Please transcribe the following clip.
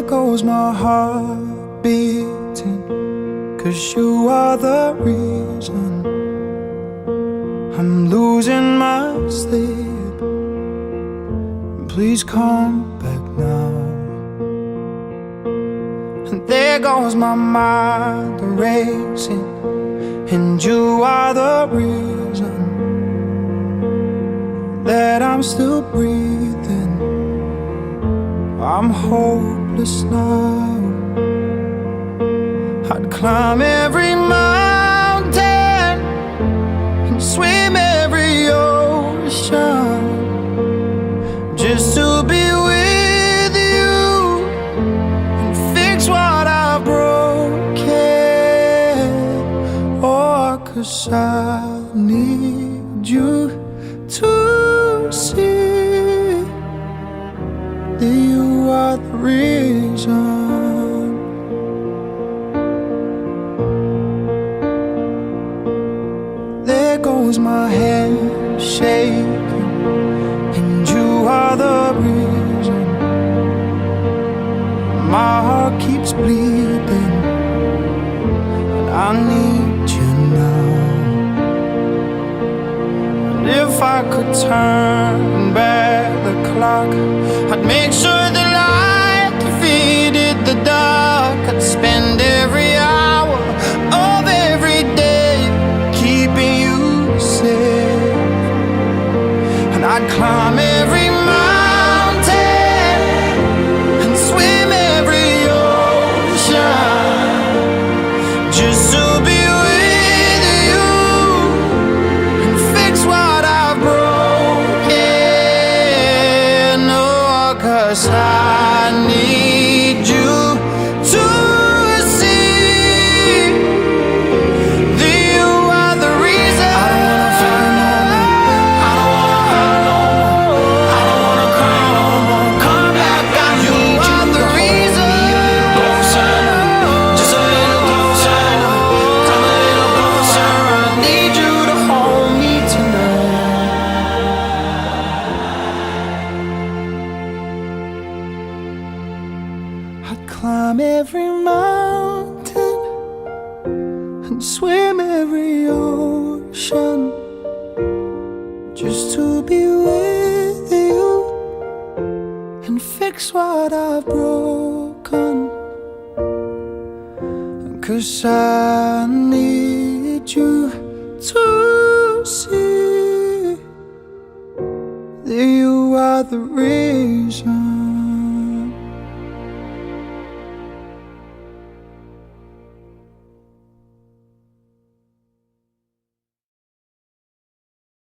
goes my heart beating, 'cause you are the reason I'm losing my sleep. Please come back now. And there goes my mind racing, and you are the reason that I'm still breathing. I'm hopeless now. I'd climb every mountain and swim every ocean just to be with you and fix what I've broken. Oh, 'cause I need you to see that you are the reason. There goes my head shaking, and you are the reason. My heart keeps bleeding, and I need you now. And if I could turn back the clock, I'd make sure the light defeated the dark. I'd spend every hour of every day keeping you safe, and I'd climb every mountain and swim every ocean just to be with you and fix what I've broken. Oh, 'cause I need you to see that you are the reason. I don't wanna cry no more. Come back, I need you. The reason. Closer, just a little closer. Come a little closer. I need you to hold me tonight. I'd climb every mountain and swim every ocean just to be with you and fix what I've broken. 'Cause I need you to see that you are the reason.